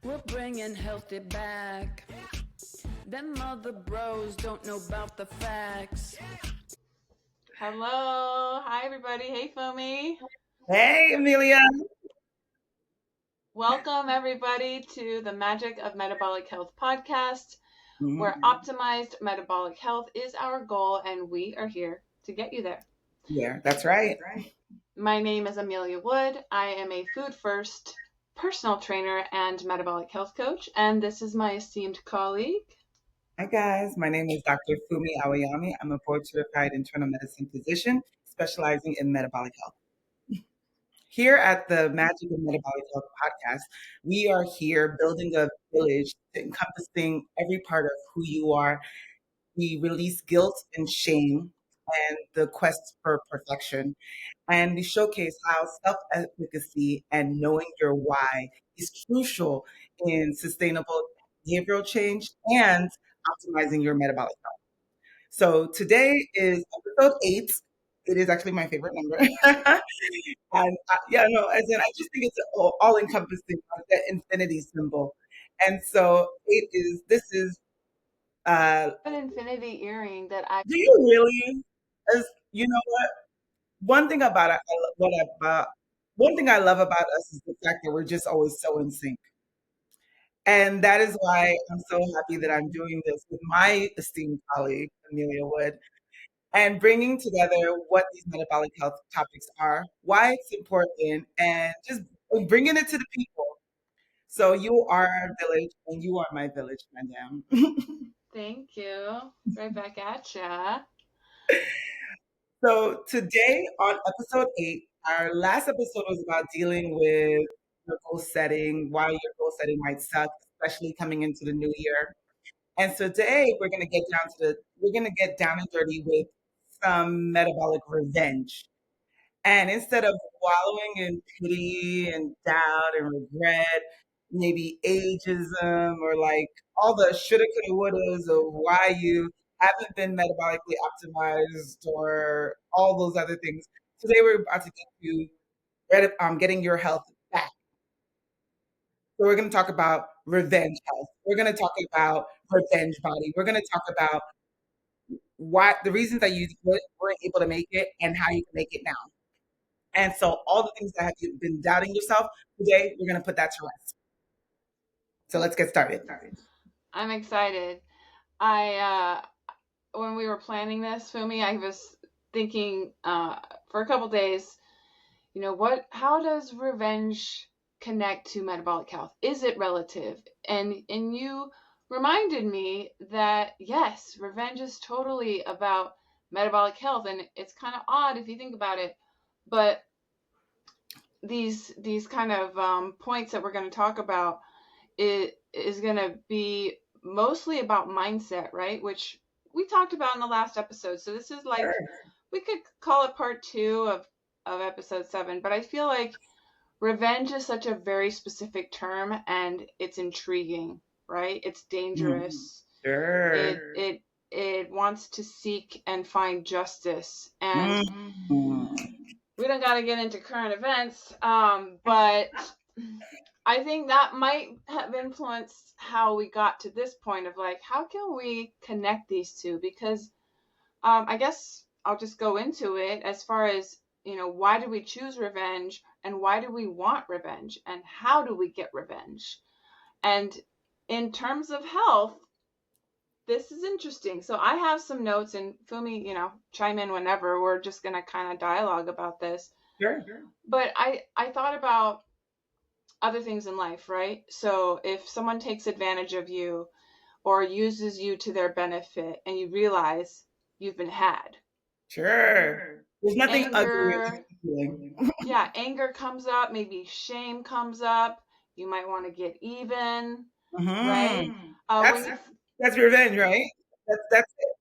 We're bringing healthy back. Them other bros don't know about the facts. Hello. Hi, everybody. Hey, Funmmy. Hey, Amelia. Welcome, everybody, to the Magic of Metabolic Health podcast, where Mhm. optimized metabolic health is our goal, and we are here to get you there. Yeah, that's right. My name is Amelia Wood. I am a food first personal trainer and metabolic health coach, and this is my esteemed colleague. Hi, guys. My name is Dr. Funmmy Aweami. I'm a board certified internal medicine physician specializing in metabolic health. Here at the Magic of Metabolic Health podcast, we are here building a village encompassing every part of who you are. We release guilt and shame and the quest for perfection. And we showcase how self efficacy and knowing your why is crucial in sustainable behavioral change and optimizing your metabolic health. So today is episode 8. It is actually my favorite number. And yeah, no, as in, I just think it's all encompassing, like that infinity symbol. And so this is, uh, An infinity earring that I. do you really? As you know what? One thing about it, one thing I love about us is the fact that we're just always so in sync. And that is why I'm so happy that I'm doing this with my esteemed colleague, Amelia Wood, and bringing together what these metabolic health topics are, why it's important, and just bringing it to the people. So you are our village, and you are my village, madam. Thank you. Right back at ya. So today on episode 8, our last episode was about dealing with your goal setting, why your goal setting might suck, especially coming into the new year. And so today we're gonna get down and dirty with some metabolic revenge. And instead of wallowing in pity and doubt and regret, maybe ageism or like all the shoulda, coulda, wouldas of why you haven't been metabolically optimized or all those other things. Today we're about to get to getting your health back. So we're going to talk about revenge health. We're going to talk about revenge body. We're going to talk about why the reasons that you weren't able to make it and how you can make it now. And so all the things that have you been doubting yourself, today we're going to put that to rest. So let's get started. I'm excited. I when we were planning this, Fumi, I was thinking for a couple days, how does revenge connect to metabolic health? Is it relative? And you reminded me that yes, revenge is totally about metabolic health, and it's kind of odd if you think about it, but these kind of points that we're going to talk about it is going to be mostly about mindset, right? Which we talked about in the last episode. So this is like Sure. we could call it part 2 of episode 7, but I feel like revenge is such a very specific term and it's intriguing, right? It's Mhm. dangerous. Sure. It wants to seek and find justice, and Mhm. we don't got to get into current events, but I think that might have influenced how we got to this point of like, how can we connect these two? Because I guess I'll just go into it as far as, why do we choose revenge and why do we want revenge and how do we get revenge? And in terms of health, this is interesting. So I have some notes, and Fumi, chime in whenever. We're just going to kind of dialogue about this. Sure. But I thought about other things in life, right? So if someone takes advantage of you or uses you to their benefit and you realize you've been had, Sure. There's nothing ugly about anger, the feeling. yeah, anger comes up, maybe shame comes up. You might want to get even, right? Hmm. When That's you, that's revenge, right? That's it.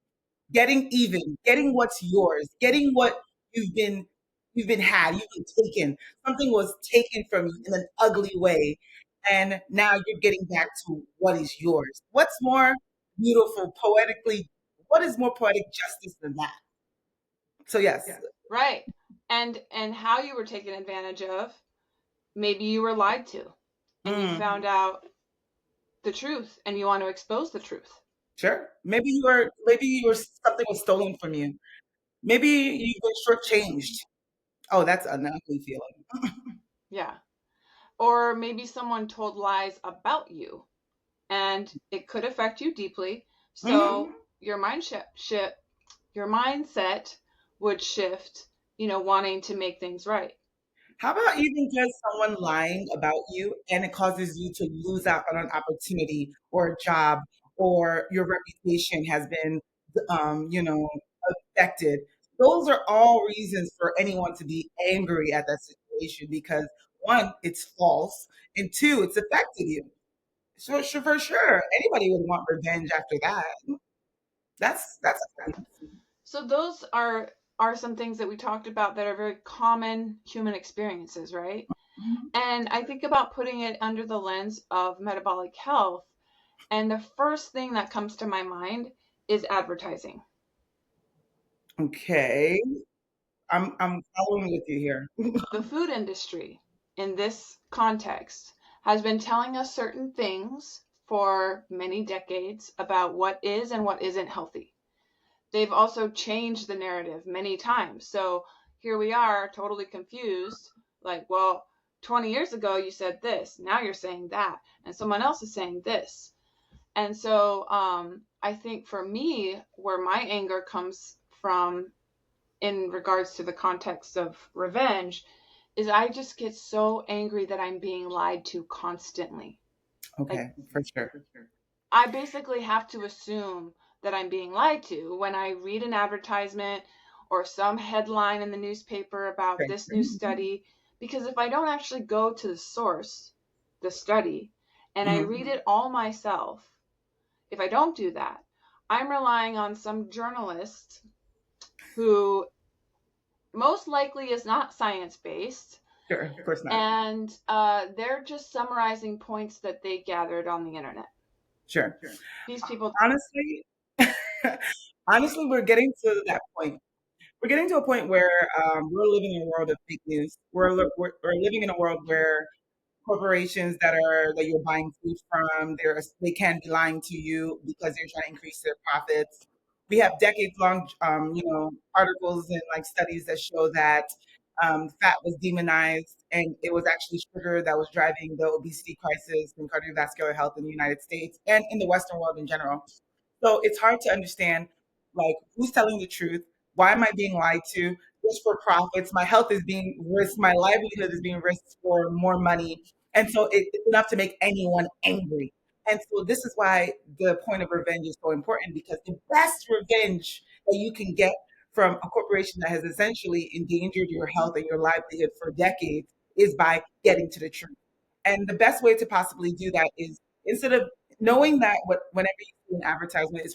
Getting even, getting what's yours, getting what you've been had, you've been taken. Something was taken from you in an ugly way, and now you're getting back to what is yours. What's more beautiful poetically? What is more poetic justice than that? So yes. right, and how you were taken advantage of, maybe you were lied to and you Mm, found out the truth and you want to expose the truth. Sure. Maybe something was stolen from you. Maybe you've been shortchanged. Oh, that's an ugly feeling. Yeah. Or maybe someone told lies about you and it could affect you deeply. Mhm. So your your mindset would shift, wanting to make things right. How about even just someone lying about you and it causes you to lose out on an opportunity or a job or your reputation has been, affected? Those are all reasons for anyone to be angry at that situation because one, it's false, and two, it's affected you. So, for sure, anybody would want revenge after that. That's So those are some things that we talked about that are very common human experiences, right? Mhm. And I think about putting it under the lens of metabolic health, and the first thing that comes to my mind is advertising. Okay. I'm following with you here. The food industry in this context has been telling us certain things for many decades about what is and what isn't healthy. They've also changed the narrative many times. So here we are, totally confused. Like, well, 20 years ago you said this, now you're saying that, and someone else is saying this. And so I think for me, where my anger comes from in regards to the context of revenge is I just get so angry that I'm being lied to constantly. Like, Okay, for sure. I basically have to assume that I'm being lied to when I read an advertisement or some headline in the newspaper about Sure. this new study. Because if I don't actually go to the source, the study, and I Mhm. read it all myself, if I don't do that, I'm relying on some journalist who most likely is not science based, Sure, of course not. and they're just summarizing points that they gathered on the internet. Sure. These people, Honestly, honestly, we're getting to that point. We're getting to a point where we're living in a world of fake news. We're living in a world where corporations that you're buying food from, they can be lying to you because they're trying to increase their profits. We have decades long, articles and like studies that show that fat was demonized and it was actually sugar that was driving the obesity crisis and cardiovascular health in the United States and in the Western world in general. So it's hard to understand like who's telling the truth. Why am I being lied to? Just for profits. My health is being risked. My livelihood is being risked for more money. And so it's enough to make anyone angry. And so this is why the point of revenge is so important because the best revenge that you can get from a corporation that has essentially endangered your health and your livelihood for decades is by getting to the truth. And the best way to possibly do that is instead of knowing that whenever you see an advertisement,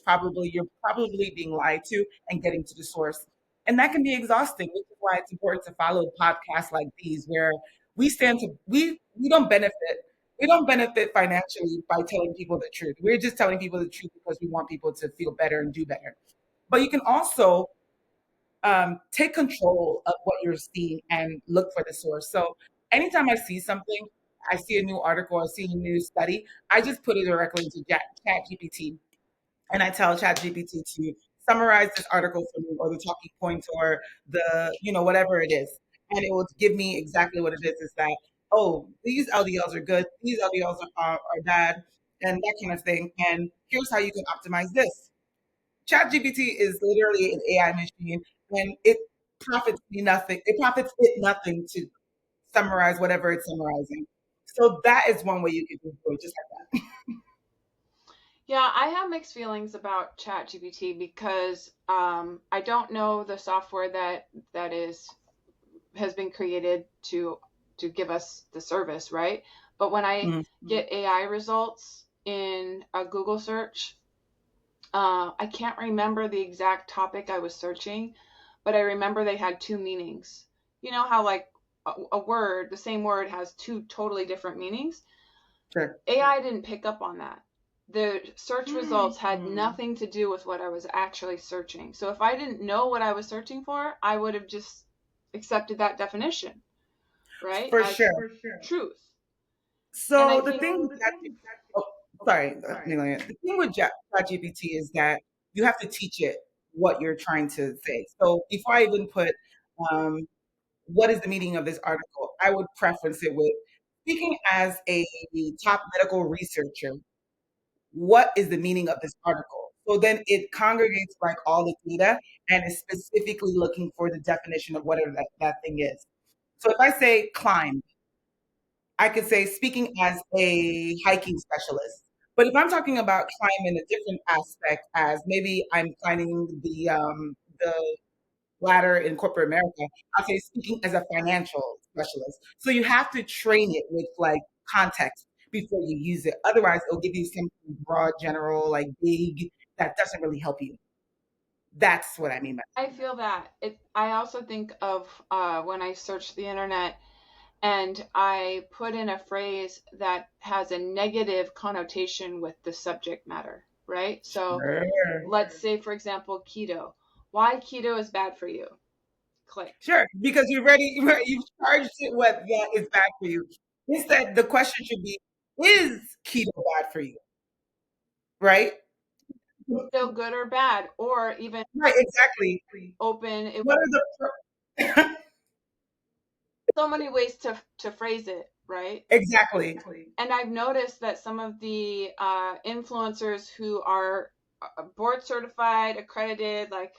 you're probably being lied to and getting to the source. And that can be exhausting, which is why it's important to follow podcasts like these where we don't benefit financially by telling people the truth. We're just telling people the truth because we want people to feel better and do better. But you can also take control of what you're seeing and look for the source. So anytime I see something, I see a new article, I see a new study, I just put it directly into Chat GPT and I tell Chat GPT to summarize this article for me or the talking points or whatever it is. And it will give me exactly what it is that, oh, these LDLs are good, these LDLs are bad, and that kind of thing. And here's how you can optimize this. ChatGPT is literally an AI machine, and it profits me nothing. It profits it nothing to summarize whatever it's summarizing. So that is one way you can do it, just like yeah, I have mixed feelings about ChatGPT because I don't know the software that is has been created to give us the service, right? But when that. I get AI results in a Google search, I can't remember the exact topic I was searching, but I remember they had two meanings. You know how like a word, the same word has two totally different meanings? Sure. AI didn't pick up on that. The search results had nothing to do with what I was actually searching. So if I didn't know what I was searching for, I would have just accepted that definition, right? For As sure. truth. And I So the think thing with that, oh, sorry, Amelia. The thing with ChatGPT is that you have to teach it what you're trying to say. So before I even put, um, what is the meaning of this article, I would preference it with speaking as a top medical researcher. What is the meaning of this article? So then it congregates like all the data and is specifically looking for the definition of whatever that thing is. So if I say climb, I could say speaking as a hiking specialist. But if I'm talking about climb in a different aspect, as maybe I'm climbing the ladder in corporate America, I'll say speaking as a financial specialist. So you have to train it with like context before you use it. Otherwise, it'll give you something broad, general, like big that doesn't really help you. That's what I mean by I feel that. I also think of when I search the internet and I put in a phrase that has a negative connotation with the subject matter, right? So sure. let's say, for example, keto. Why keto is bad for you? Click. Sure, because you've charged it what that is bad for you. Instead, the question should be, is keto bad for you? Right? Feel good or bad, or even Right, exactly. open. What are the So many ways to phrase it, right? exactly. And I've noticed that some of the influencers who are board certified, accredited, like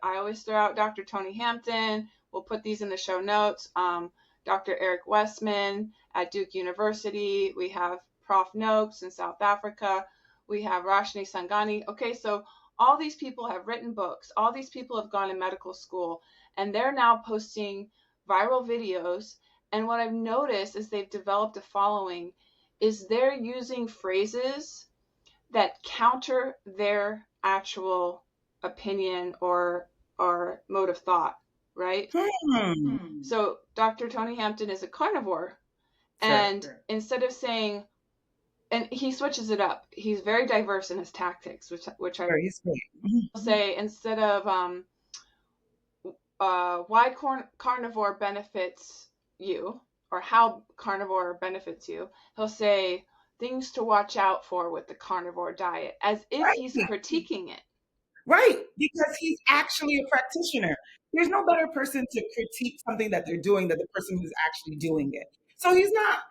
I always throw out Dr. Tony Hampton. We'll put these in the show notes. Dr. Eric Westman at Duke University. We have Prof. Noakes in South Africa. We have Rashni Sangani. Okay, so all these people have written books. All these people have gone to medical school, and they're now posting viral videos. And what I've noticed is they've developed a following is they're using phrases that counter their actual opinion or mode of thought, right? So Dr. Tony Hampton is a carnivore, Sure. and instead of saying, and he switches it up. He's very diverse in his tactics, which I Sure, he's great. say instead of why carnivore benefits you or how carnivore benefits you, he'll say things to watch out for with the carnivore diet as if Right. he's critiquing it. Right, because he's actually a practitioner. There's no better person to critique something that they're doing than the person who's actually doing it. So he's not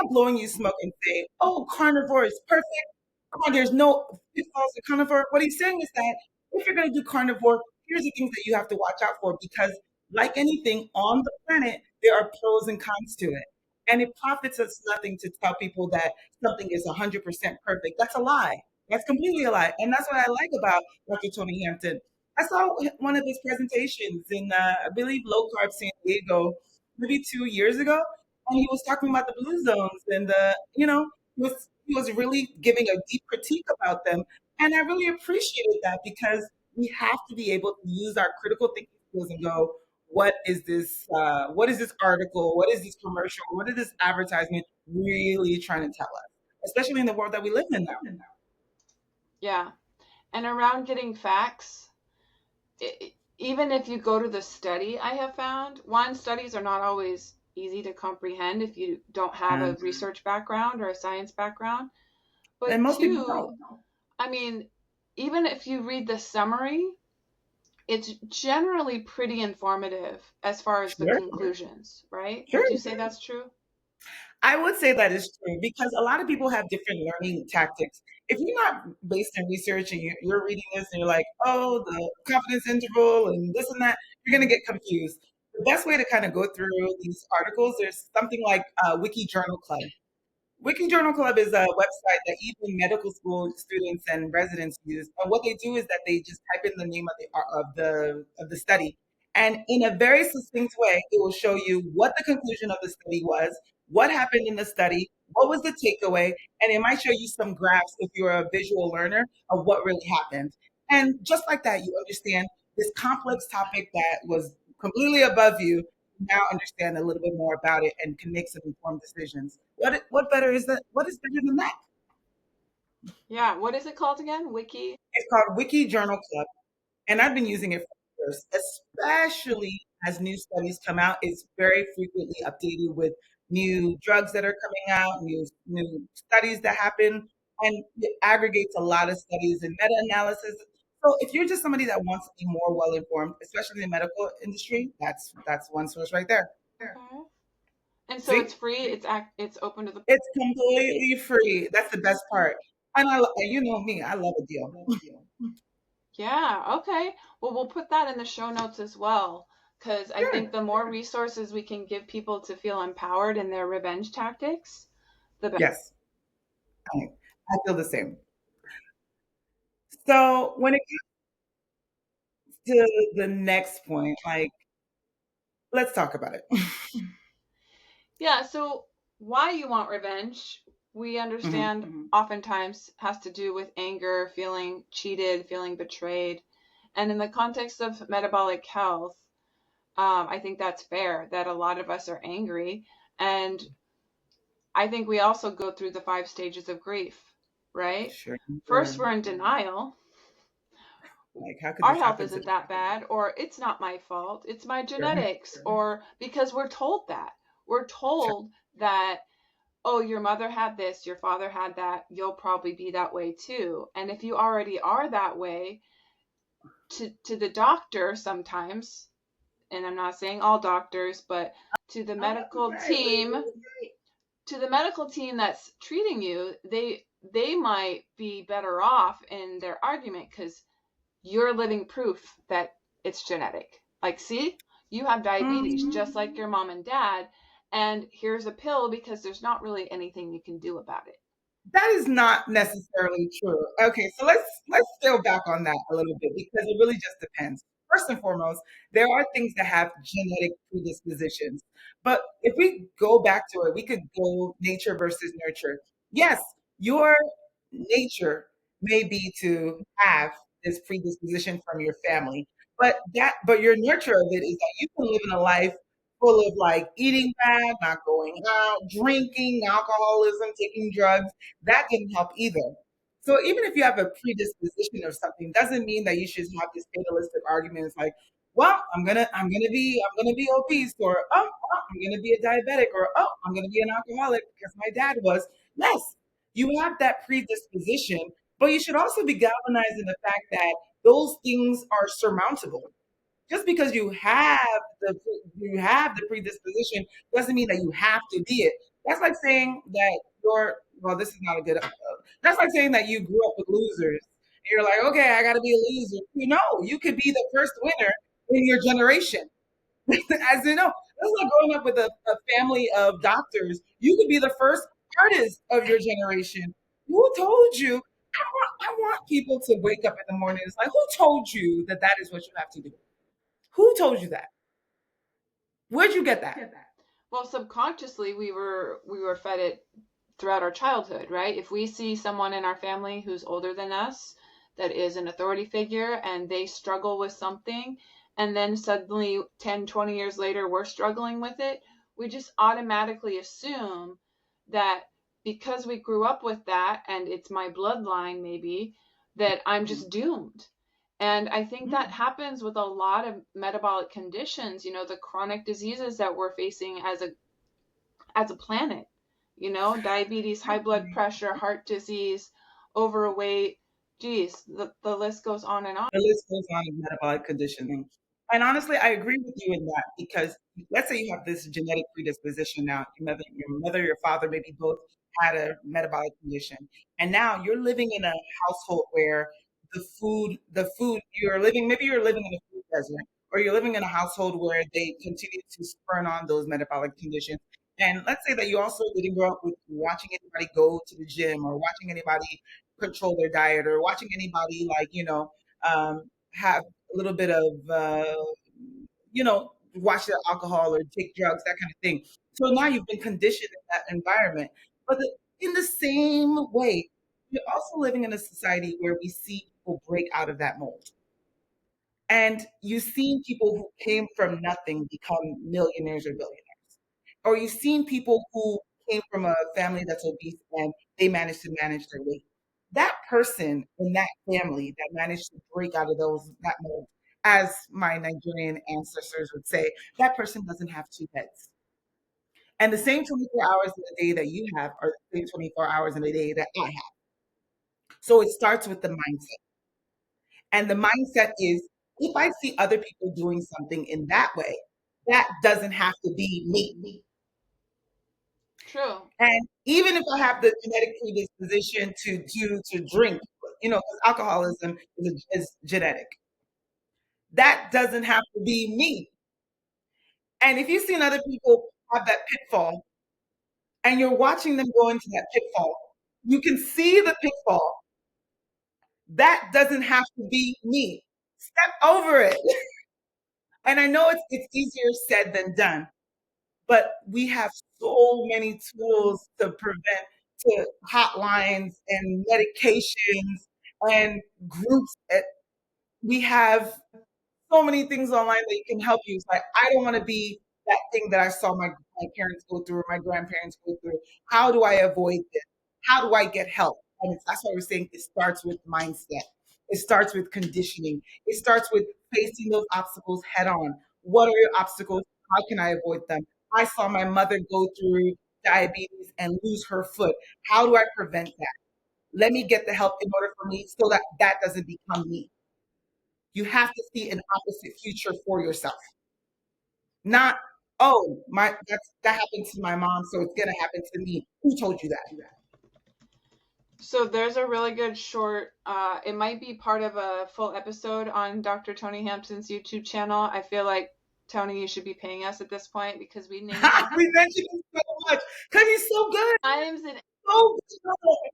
blowing you smoke and saying, "Oh, carnivore is perfect. Come on, there's no pitfalls to carnivore." What he's saying is that if you're going to do carnivore, here's the things that you have to watch out for because, like anything on the planet, there are pros and cons to it. And it profits us nothing to tell people that something is 100% perfect. That's a lie. That's completely a lie. And that's what I like about Dr. Tony Hampton. I saw one of his presentations in, I believe, low carb San Diego, maybe 2 years ago, and he was talking about the blue zones and he was really giving a deep critique about them, and I really appreciated that because we have to be able to use our critical thinking skills and go, what is this? What is this article? What is this commercial? What is this advertisement really trying to tell us? Especially in the world that we live in now. Yeah. And around getting facts, even if you go to the study, I have found one, studies are not always easy to comprehend if you don't have a research background or a science background. And But most people two, don't. I mean, even if you read the summary, it's generally pretty informative as far as the Sure, conclusions, right? sure. Would you say that's true? I would say that is true because a lot of people have different learning tactics. If you're not based in research and you're reading this and you're like, oh, the confidence interval and this and that, you're going to get confused. The best way to kind of go through these articles, there's something like Wiki Journal Club. Wiki Journal Club is a website that even medical school students and residents use. And what they do is that they just type in the name of the study, and in a very succinct way, it will show you what the conclusion of the study was, what happened in the study, what was the takeaway, and it might show you some graphs if you're a visual learner of what really happened. And just like that, you understand this complex topic that was completely above you now understand a little bit more about it and can make some informed decisions. What better is that? What is better than that? Yeah. What is it called again? Wiki? It's called Wiki Journal Club, and I've been using it for years, especially as new studies come out. It's very frequently updated with new drugs that are coming out, new studies that happen. and it aggregates a lot of studies and meta-analysis. So if you're just somebody that wants to be more well-informed, especially in the medical industry, that's one source right there. Okay. And so it's See? free. It's open to the. It's completely free. That's the best part. And you know me, I love a deal. Yeah. Okay. Well, we'll put that in the show notes as well, because I Sure. think the more resources we can give people to feel empowered in their revenge tactics, the better. Yes, I feel the same. So when it comes to the next point, like, let's talk about it. Yeah. So why you want revenge, we Mhm. understand oftentimes has to do with anger, feeling cheated, feeling betrayed, and in the context of metabolic health, I think that's fair that a lot of us are angry. And I think we also go through the 5 stages of grief, right? Sure. First, we're in denial. Like, how could Our this health happen to isn't me? that bad, or it's not my fault, it's my Sure. genetics, or because we're told that. We're Sure. told that, oh, your mother had this, your father had that, you'll probably be that way too. And if you already are that way, to the doctor sometimes, and I'm not saying all doctors, but to the medical team, to the medical team that's treating you, they might be better off in their argument because you're living proof that it's genetic. Like, see, you have diabetes Mhm. just like your mom and dad, and here's a pill because there's not really anything you can do about it. That is not necessarily true. Okay, so let's scale back on that a little bit because it really just depends. First and foremost, there are things that have genetic predispositions. But if we go back to it, we could go nature versus nurture. Yes, your nature may be to have this predisposition from your family, but your nurture of it is that you can live in a life full of like eating bad, not going out, drinking, alcoholism, taking drugs that didn't help either. So even if you have a predisposition of something, doesn't mean that you should have this fatalistic arguments like, well, I'm gonna be obese, or I'm gonna be a diabetic, or I'm gonna be an alcoholic because my dad was. Yes, you have that predisposition, but you should also be galvanized in the fact that those things are surmountable. Just because the you have the predisposition doesn't mean that you have to be it. That's like saying that you're well. This is not a good. That's like saying that you grew up with losers. And you're like, okay, I got to be a loser. You know, you could be the first winner in your generation. As you know, that's like growing up with a family of doctors. You could be the first artist of your generation. Who told you? I want people to wake up in the morning. It's like, who told you that that is what you have to do? Who told you that? Where'd you get that? Well, subconsciously we were fed it throughout our childhood, right? If we see someone in our family who's older than us that is an authority figure and they struggle with something, and then suddenly 10, 20 years later we're struggling with it, we just automatically assume that because we grew up with that and it's my bloodline, maybe, that I'm just doomed. And I think that happens with a lot of metabolic conditions, the chronic diseases that we're facing as a planet, diabetes, high blood pressure, heart disease, overweight. Geez, the list goes on and on. The list goes on of metabolic conditioning. And honestly, I agree with you in that because let's say you have this genetic predisposition now. Your mother, your father, maybe both had a metabolic condition. And now you're living in a household where the food maybe you're living in a food desert, or you're living in a household where they continue to spurn on those metabolic conditions. And let's say that you also didn't grow up with watching anybody go to the gym or watching anybody control their diet or watching anybody like have a little bit of watch their alcohol or take drugs, that kind of thing. So now you've been conditioned in that environment. But in the same way, we're also living in a society where we see people break out of that mold. And you've seen people who came from nothing become millionaires or billionaires. Or you've seen people who came from a family that's obese and they managed to manage their weight. That person in that family that managed to break out of that mold, as my Nigerian ancestors would say, that person doesn't have two heads. And the same 24 hours in a day that you have are the same 24 hours in a day that I have. So it starts with the mindset. And the mindset is, if I see other people doing something in that way, that doesn't have to be me. True. And even if I have the genetic predisposition to drink, because alcoholism is genetic, that doesn't have to be me. And if you've seen other people have that pitfall and you're watching them go into that pitfall, you can see the pitfall. That doesn't have to be me. Step over it. And I know it's easier said than done, but we have so many tools to prevent, to hotlines and medications and groups. We have so many things online that can help you. It's like, I don't want to be that thing that I saw my parents go through or my grandparents go through. How do I avoid this? How do I get help? And that's why we're saying it starts with mindset. It starts with conditioning. It starts with facing those obstacles head on. What are your obstacles? How can I avoid them? I saw my mother go through diabetes and lose her foot. How do I prevent that? Let me get the help in order for me so that that doesn't become me. You have to see an opposite future for yourself. Not, oh, that happened to my mom, so it's gonna happen to me. Who told you that? So there's a really good short, it might be part of a full episode on Dr. Tony Hampton's YouTube channel. I feel like, Tony, you should be paying us at this point because we name drop We mentioned him so much because he's so good. times and So good.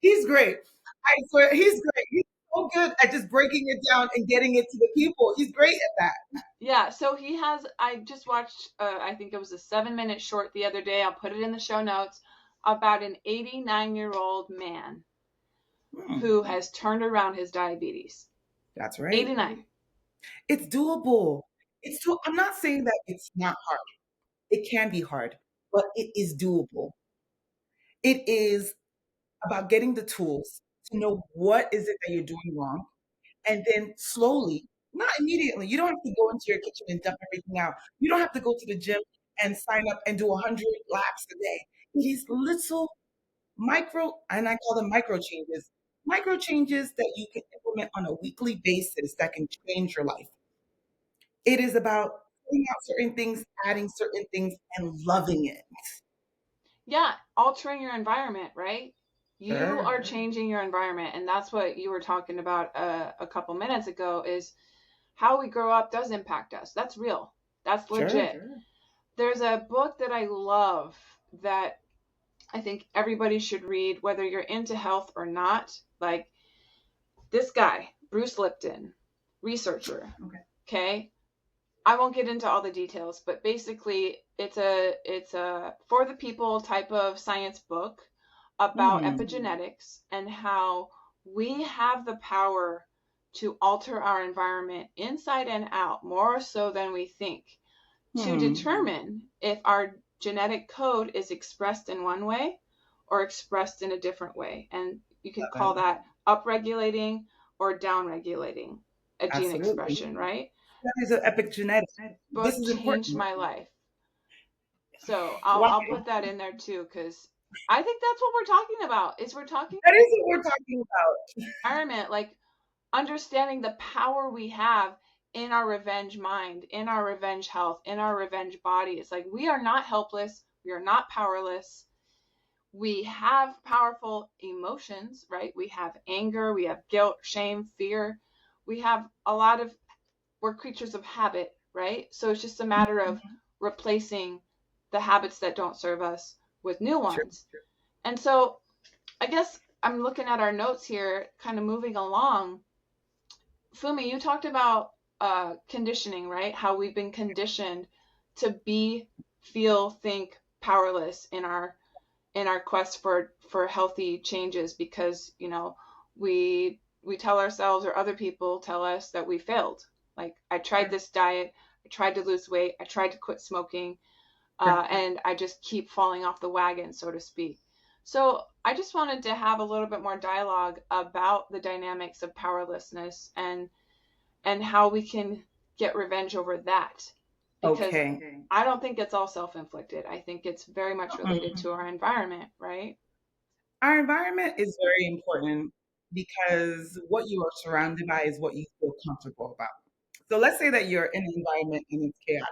He's great. I swear, he's great. He's so good at just breaking it down and getting it to the people. He's great at that. yeah, so he has, I just watched, I think it was a 7-minute short the other day. I'll put it in the show notes about an 89-year-old man who has turned around his diabetes. That's right. 89. It's doable. I'm not saying that it's not hard. It can be hard, but it is doable. It is about getting the tools to know what is it that you're doing wrong, and then slowly, not immediately. You don't have to go into your kitchen and dump everything out. You don't have to go to the gym and sign up and do 100 laps a day. It is little micro, and I call them micro changes that you can implement on a weekly basis that can change your life. It is about putting out certain things, adding certain things, and loving it. Yeah, altering your environment, right? You Sure. are changing your environment, and that's what you were talking about a couple minutes ago, is how we grow up does impact us. That's real. That's legit. Sure. There's a book that I love that I think everybody should read, whether you're into health or not. Like this guy, Bruce Lipton, researcher. Okay. I won't get into all the details, but basically it's a for the people type of science book about epigenetics and how we have the power to alter our environment inside and out more so than we think, to determine if our genetic code is expressed in one way or expressed in a different way. And you can call that upregulating or downregulating a gene expression, right? That is an epigenetic. Book This is changed important. my life. So I'll put that in there too, because I think that's what we're talking about. We're talking That is what we're talking about. environment, like understanding the power we have in our revenge mind, in our revenge health, in our revenge body. It's like we are not helpless, we are not powerless. We have powerful emotions, right? We have anger, we have guilt, shame, fear. We have we're creatures of habit, right? So it's just a matter of replacing the habits that don't serve us with new ones. Sure. And so I guess I'm looking at our notes here, kind of moving along. Funmmy, you talked about conditioning, right? How we've been conditioned to be, feel, think powerless in our quest for healthy changes, because we tell ourselves, or other people tell us, that we failed. Like, I tried this diet, I tried to lose weight, I tried to quit smoking, and I just keep falling off the wagon, so to speak. So I just wanted to have a little bit more dialogue about the dynamics of powerlessness and how we can get revenge over that. Because I don't think it's all self-inflicted. I think it's very much related to our environment, right? Our environment is very important. because what you are surrounded by is what you feel comfortable about. So let's say that you're in an environment and it's chaotic,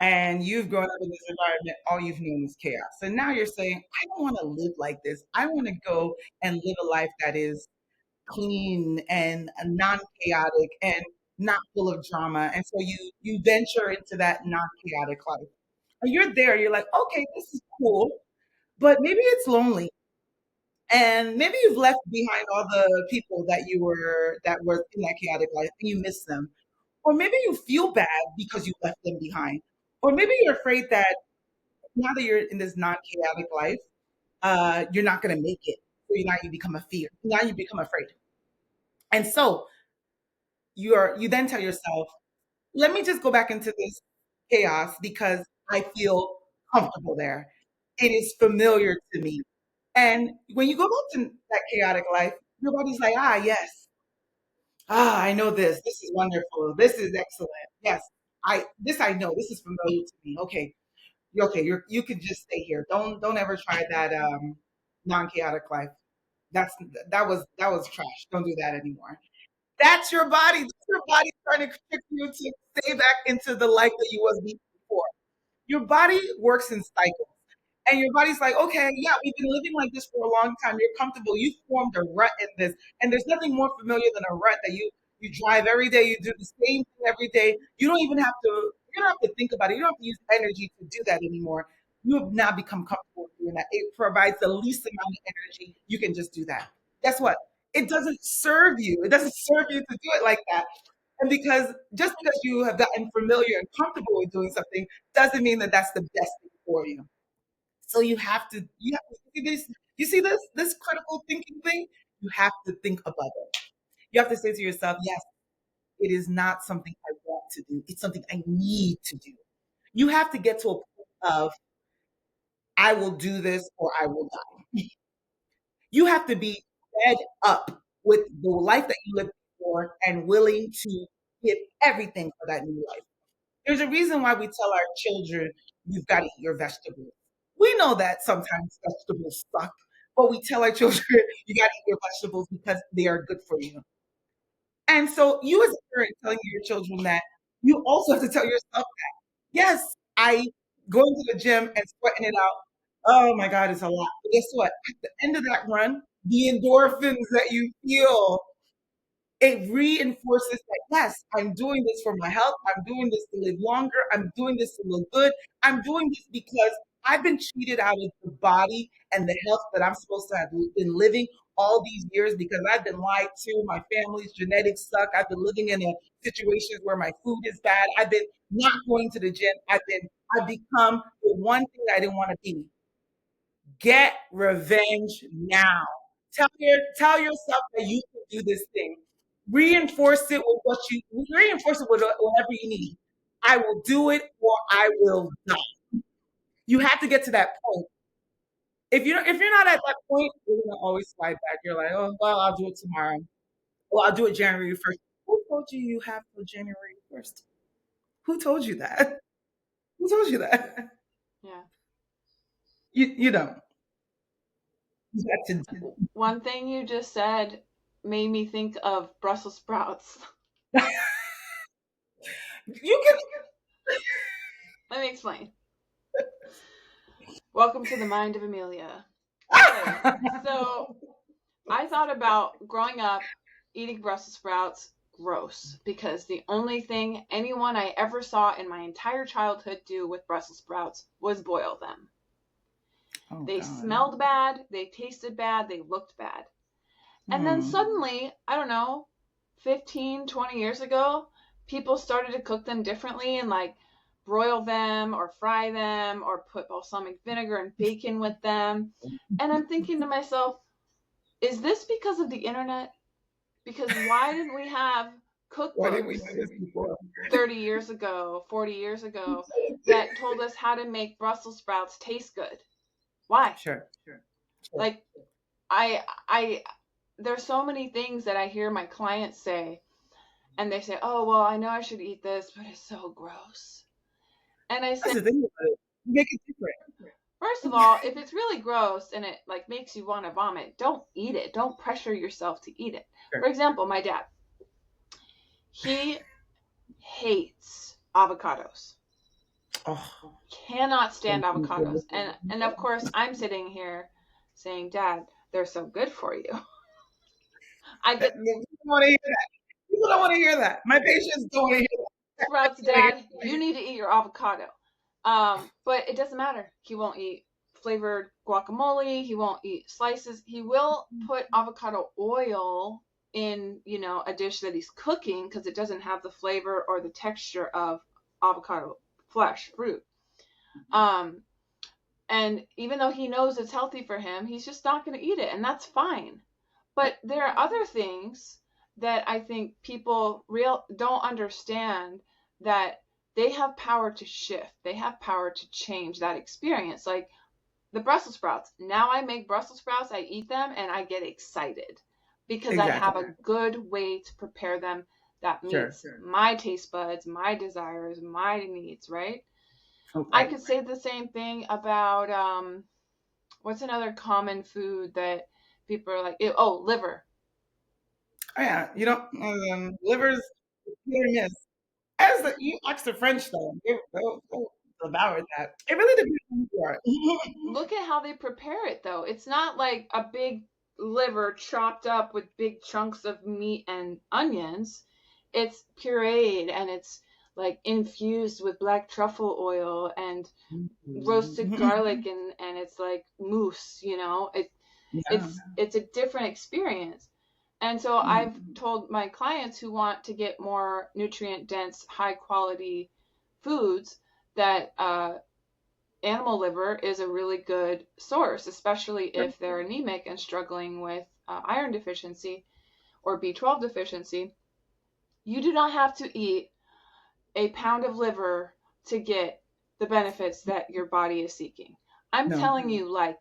and you've grown up in this environment, all you've known is chaos. So now you're saying, I don't want to live like this. I want to go and live a life that is clean and non-chaotic and not full of drama. And so you venture into that non-chaotic life. And you're there, you're like, okay, this is cool, but maybe it's lonely. And maybe you've left behind all the people that were in that chaotic life and you miss them. Or maybe you feel bad because you left them behind. Or maybe you're afraid that now that you're in this non-chaotic life, you're not going to make it. So now you become a fear. Now you become afraid. And so you then tell yourself, let me just go back into this chaos because I feel comfortable there. It is familiar to me. And when you go back to that chaotic life, your body's like, ah, yes. Ah, I know this. This is wonderful. This is excellent. Yes. I know. This is familiar to me. Okay. Okay, you can just stay here. Don't ever try that non-chaotic life. That's that was trash. Don't do that anymore. That's your body. That's your body trying to trick you to stay back into the life that you was before. Your body works in cycles. And your body's like, okay, yeah, we've been living like this for a long time. You're comfortable. You formed a rut in this. And there's nothing more familiar than a rut that you drive every day, you do the same thing every day. You don't have to think about it. You don't have to use energy to do that anymore. You have now become comfortable doing that. It provides the least amount of energy. You can just do that. Guess what? It doesn't serve you. It doesn't serve you to do it like that. And just because you have gotten familiar and comfortable with doing something doesn't mean that that's the best thing for you. So you have to see this. You see this critical thinking thing. You have to think above it. You have to say to yourself, yes, it is not something I want to do. It's something I need to do. You have to get to a point of I will do this or I will die. You have to be fed up with the life that you lived before and willing to give everything for that new life. There's a reason why we tell our children, you've got to eat your vegetables. We know that sometimes vegetables suck, but we tell our children, you got to eat your vegetables because they are good for you. And so, you as a parent telling your children that, you also have to tell yourself that, yes, I going to the gym and sweating it out. Oh my God, it's a lot. But guess what? At the end of that run, the endorphins that you feel, it reinforces that yes, I'm doing this for my health. I'm doing this to live longer. I'm doing this to look good. I'm doing this because I've been cheated out of the body and the health that I'm supposed to have been living all these years because I've been lied to. My family's genetics suck. I've been living in a situation where my food is bad. I've been not going to the gym. I've become the one thing I didn't want to be. Get revenge now. Tell yourself that you can do this thing. Reinforce it with whatever you need. I will do it or I will not. You have to get to that point. If you're not at that point, you're gonna always slide back. You're like, oh well, I'll do it tomorrow. Well, I'll do it January 1st. Who told you you have till January 1st? Who told you that? Who told you that? Yeah. You don't. You got to. One thing you just said made me think of Brussels sprouts. You can. Let me explain. Welcome to the mind of Amelia. Okay, so I thought about growing up eating Brussels sprouts, gross, because the only thing anyone I ever saw in my entire childhood do with Brussels sprouts was boil them. Oh They God. smelled bad, they tasted bad, they looked bad. And then Hmm. suddenly, I don't know, 15, 20 years ago, people started to cook them differently and like broil them or fry them or put balsamic vinegar and bacon with them. And I'm thinking to myself, is this because of the internet? Because why didn't we have Why didn't we cookbooks do this before? 30 years ago, 40 years ago that told us how to make Brussels sprouts taste good? Why? Sure, sure, sure. Like I there's so many things that I hear my clients say and they say, "Oh, well, I know I should eat this, but it's so gross." And I say, That's the thing about it. You make it different. First of all, if it's really gross and it like makes you want to vomit, don't eat it. Don't pressure yourself to eat it. Sure. For example, my dad, he hates avocados. Oh, Cannot stand thank you for avocados. And of listening. course, I'm sitting here saying, "Dad, they're so good for you." I get People don't want to hear that. People don't want to hear that. My patients don't want to hear that. Sprouts, They want to Dad, you need to eat your avocado. But it doesn't matter. He won't eat flavored guacamole. He won't eat slices. He will put avocado oil in, a dish that he's cooking because it doesn't have the flavor or the texture of avocado flesh, fruit. Um, and even though he knows it's healthy for him, he's just not going to eat it, and that's fine. But there are other things that I think people don't understand, that they have power to shift. They have power to change that experience. Like the Brussels sprouts. Now I make Brussels sprouts, I eat them, and I get excited because I have exactly. a good way to prepare them that meets my taste buds, my desires, my needs, right? I Okay. could say the same thing about what's another common food that people are like, oh, liver. Oh yeah, livers hit or miss. As the, you ask the French though, they'll devour that. It really depends on who you are. Look at how they prepare it though. It's not like a big liver chopped up with big chunks of meat and onions. It's pureed and it's like infused with black truffle oil and roasted garlic, and it's like mousse, Yeah. it's a different experience. And so I've told my clients who want to get more nutrient dense, high quality foods that animal liver is a really good source, especially if they're anemic and struggling with iron deficiency or B12 deficiency. You do not have to eat a pound of liver to get the benefits that your body is seeking. I'm No. telling you, like,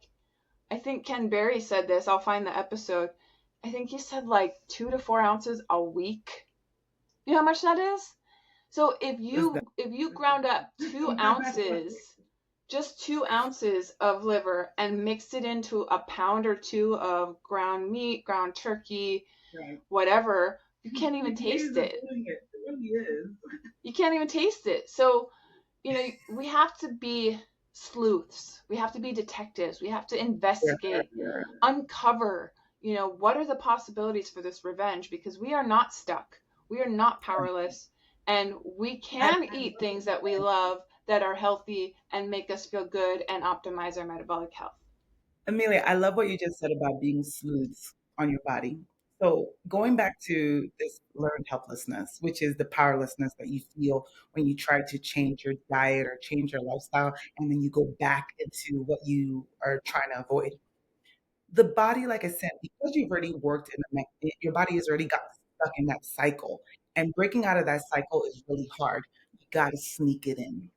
I think Ken Berry said this. I'll find the episode. I think he said like 2 to 4 ounces a week. You know how much that is? So if you ground up 2 ounces, just 2 ounces of liver and mixed it into a pound or two of ground meat, ground turkey, Right. whatever, you can't even taste it. It really is. You can't even taste it. So, we have to be sleuths. We have to be detectives. We have to investigate, uncover, what are the possibilities for this revenge, because we are not stuck. We are not powerless. And we can eat things that we love that are healthy and make us feel good and optimize our metabolic health. Amelia, I love what you just said about being smooth on your body. So going back to this learned helplessness, which is the powerlessness that you feel when you try to change your diet or change your lifestyle, and then you go back into what you are trying to avoid. The body, like I said, because you've already worked your body has already got stuck in that cycle, and breaking out of that cycle is really hard. You got to sneak it in.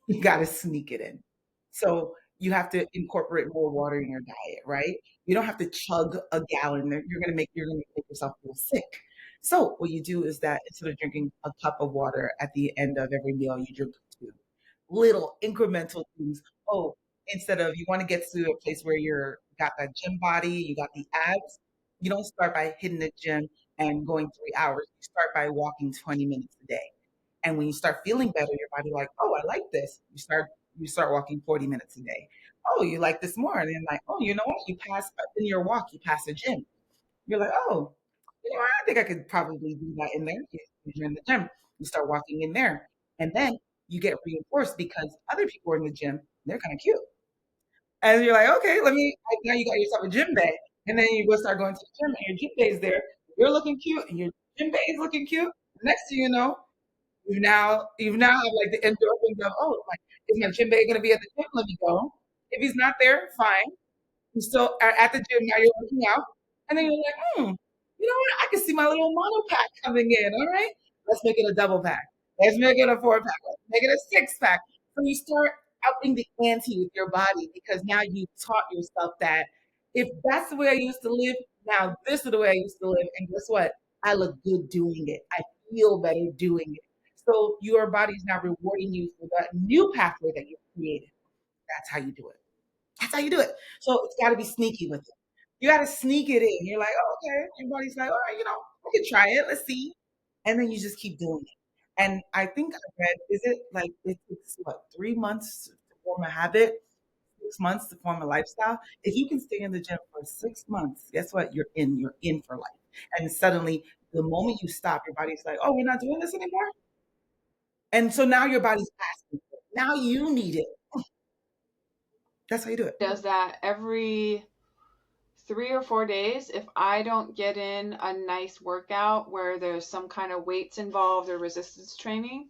You got to sneak it in. So you have to incorporate more water in your diet, right? You don't have to chug a gallon. You're gonna make yourself feel sick. So what you do is that instead of drinking a cup of water at the end of every meal, you drink two. Little incremental things. Oh, instead of you want to get to a place where you're got that gym body, you got the abs. You don't start by hitting the gym and going 3 hours. You start by walking 20 minutes a day. And when you start feeling better, your body like, oh, I like this. You start walking 40 minutes a day. Oh, you like this more. And then like, oh, you know what? You pass in your walk, you pass a gym. You're like, oh, I think I could probably do that in there. You're in the gym. You start walking in there. And then you get reinforced because other people are in the gym. They're kind of cute. And you're like, okay, now you got yourself a gym bag. And then you go start going to the gym and your gym bag is there. You're looking cute and your gym bag is looking cute. Next thing you know, you've now have like the endorphins of, oh, like, is my gym bag gonna be at the gym? Let me go. If he's not there, fine. You still are at the gym now. You're working out, and then you're like, you know what? I can see my little mono pack coming in. All right, let's make it a double pack. Let's make it a 4 pack. Let's make it a 6 pack. So you start upping the ante with your body because now you taught yourself that if that's the way I used to live, now this is the way I used to live. And guess what? I look good doing it. I feel better doing it. So your body's now rewarding you for that new pathway that you've created. That's how you do it. That's how you do it. So it's got to be sneaky with it. You got to sneak it in. You're like, oh, okay. Everybody's like, all right, we can try it. Let's see. And then you just keep doing it. And I think I read, is it like it takes what, 3 months to form a habit, 6 months to form a lifestyle? If you can stay in the gym for 6 months, guess what? You're in for life. And suddenly, the moment you stop, your body's like, oh, we're not doing this anymore. And so now your body's asking for it. Now you need it. That's how you do it. Does that every 3 or 4 days. If I don't get in a nice workout where there's some kind of weights involved or resistance training,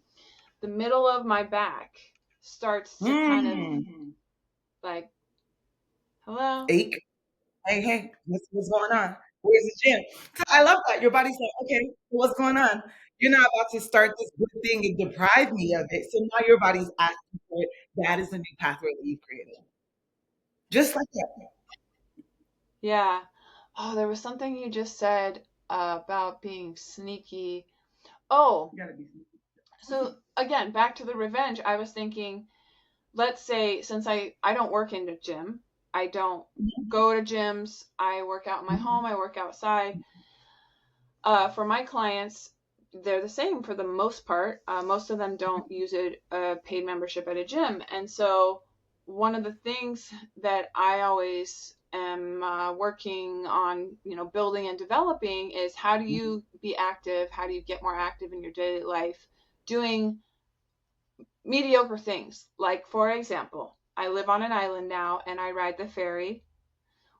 the middle of my back starts to kind of like, hello? Ache. Hey, what's going on? Where's the gym? So I love that. Your body's like, okay, what's going on? You're not about to start this good thing and deprive me of it. So now your body's asking for it. That is a new pathway that you've created. Just like that. Yeah. Oh, there was something you just said about being sneaky. Oh, You gotta be sneaky. so again, back to the revenge. I was thinking, let's say, since I don't work in the gym, I don't go to gyms, I work out in my home, I work outside. For my clients, they're the same for the most part. Most of them don't use a paid membership at a gym. And so one of the things that I always am working on, building and developing is how do you be active? How do you get more active in your daily life doing mediocre things? Like, for example, I live on an island now and I ride the ferry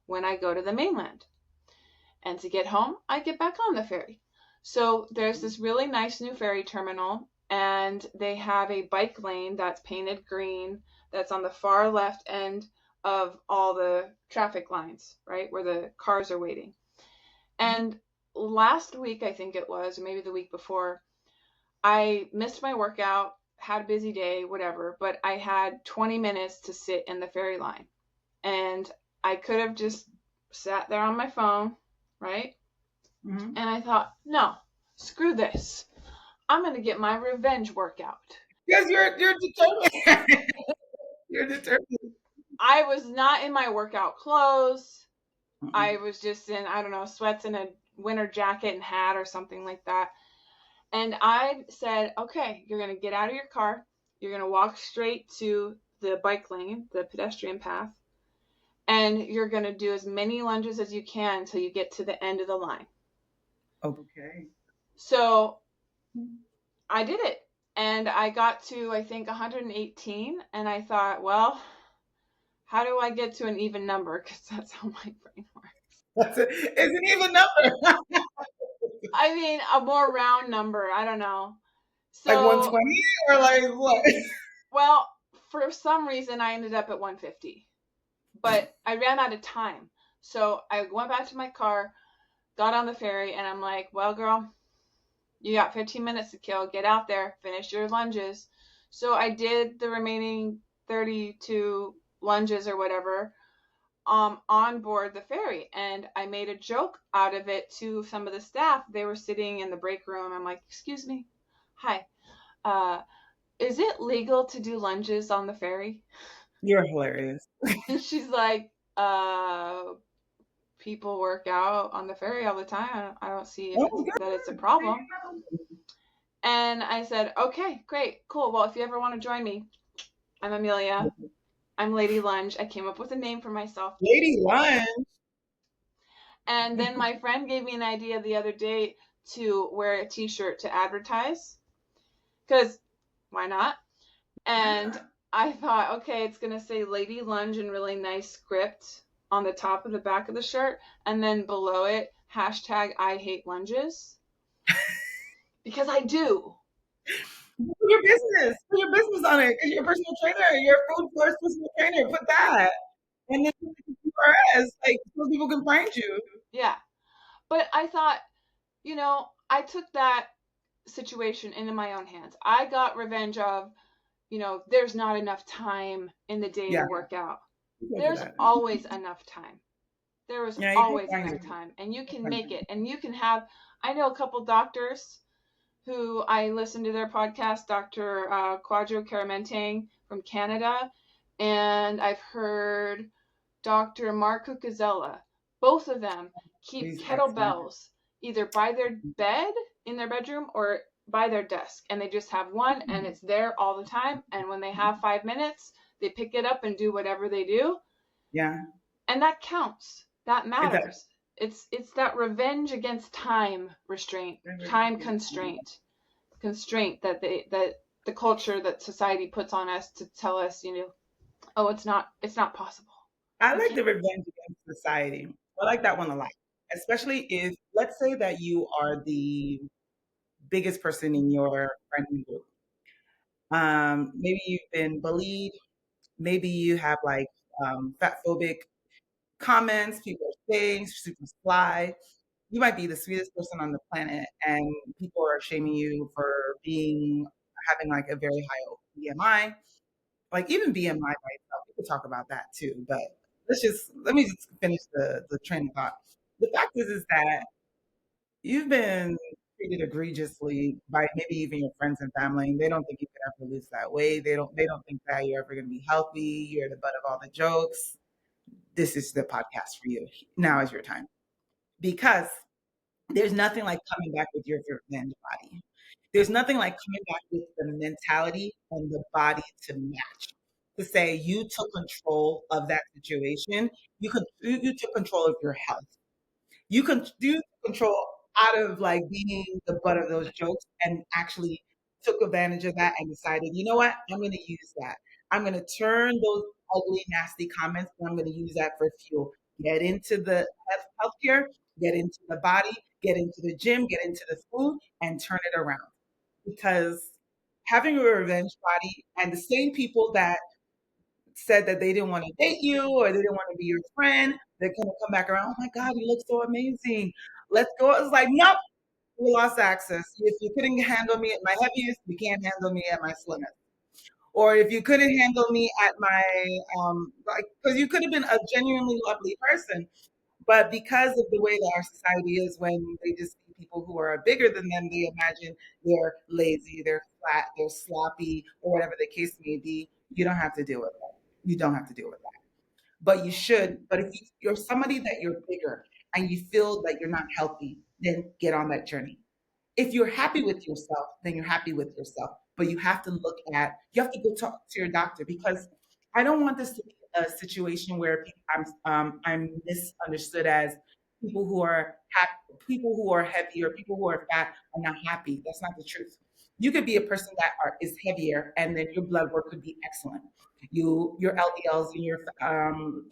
when I go to the mainland. And to get home, I get back on the ferry. So there's this really nice new ferry terminal, and they have a bike lane that's painted green that's on the far left end of all the traffic lines, right, where the cars are waiting. And last week, I think it was, or maybe the week before, I missed my workout, had a busy day, whatever, but I had 20 minutes to sit in the ferry line. And I could have just sat there on my phone, right? And I thought, no, screw this. I'm going to get my revenge workout. Because you're determined. You're determined. I was not in my workout clothes. I was just in, I don't know, sweats and a winter jacket and hat or something like that. And I said, okay, you're going to get out of your car. You're going to walk straight to the bike lane, the pedestrian path. And you're going to do as many lunges as you can until you get to the end of the line. Okay. So I did it. And I got to, I think, 118. And I thought, well, how do I get to an even number? Because that's how my brain works. It's an even number. I mean, a more round number. I don't know. So, like 120 or like what? Well, for some reason, I ended up at 150. But I ran out of time. So I went back to my car, got on the ferry, and I'm like, well, girl, you got 15 minutes to kill. Get out there, finish your lunges. So I did the remaining 32 lunges or whatever on board the ferry. And I made a joke out of it to some of the staff. They were sitting in the break room. I'm like, excuse me. Hi. Is it legal to do lunges on the ferry? You're hilarious. And she's like, people work out on the ferry all the time. I don't see that it's a problem. And I said, okay, great, cool. Well, if you ever want to join me, I'm Amelia. I'm Lady Lunge. I came up with a name for myself. Lady Lunge. And then my friend gave me an idea the other day to wear a t-shirt to advertise. Because why not? And I thought, okay, it's going to say Lady Lunge in really nice script on the top of the back of the shirt. And then below it, hashtag I hate lunges. Because I do. Put your business. Put your business on it. Because you're a personal trainer. You're a food source personal trainer. Put that. And then URS, like, so people can find you. Yeah. But I thought, I took that situation into my own hands. I got revenge of, there's not enough time in the day to work out. There's always enough time. There is always enough time. And you can make it. And you can have, I know a couple doctors who I listened to their podcast, Dr. Quadro Caramentang from Canada. And I've heard Dr. Mark Cucuzella. Both of them keep He's excellent. kettlebells either by their bed in their bedroom or by their desk, and they just have one and it's there all the time, and when they have 5 minutes they pick it up and do whatever they do. Yeah, And that counts, that it does. matters. It's that revenge against time restraint, time constraint that the culture that society puts on us to tell us, oh, it's not possible. I like the revenge against society. I like that one a lot, especially if, let's say that you are the biggest person in your friend group. Maybe you've been bullied. Maybe you have like fat phobic comments. People are saying super fly. You might be the sweetest person on the planet, and people are shaming you for being having like a very high BMI. Like even BMI by itself, we could talk about that too. But let me just finish the train of thought. The fact is that you've been treated egregiously by maybe even your friends and family, and they don't think you could ever lose that weight. They don't think that you're ever going to be healthy. You're the butt of all the jokes. This is the podcast for you. Now is your time because there's nothing like coming back with your revenge body. There's nothing like coming back with the mentality and the body to match. To say you took control of that situation, you took control of your health. You can do control out of like being the butt of those jokes and actually took advantage of that and decided, you know what, I'm going to use that. I'm going to turn those ugly, nasty comments and I'm going to use that for fuel. Get into the healthcare, get into the body, get into the gym, get into the food, and turn it around. Because having a revenge body and the same people that said that they didn't want to date you or they didn't want to be your friend, they're going to come back around. Oh my God, you look so amazing. Let's go. It's like, nope, we lost access. If you couldn't handle me at my heaviest, you can't handle me at my slimmest. Or if you couldn't handle me at my, like, because you could have been a genuinely lovely person, but because of the way that our society is, when they just see people who are bigger than them, they imagine they're lazy, they're flat, they're sloppy, or whatever the case may be. You don't have to deal with that. You don't have to deal with that. But you should. But if you're somebody that you're bigger and you feel that you're not healthy, then get on that journey. If you're happy with yourself, then you're happy with yourself. But you have to go talk to your doctor because I don't want this to be a situation where I'm misunderstood as people who are happy, people who are heavy or people who are fat are not happy. That's not the truth. You could be a person that is heavier, and then your blood work could be excellent. Your LDLs and your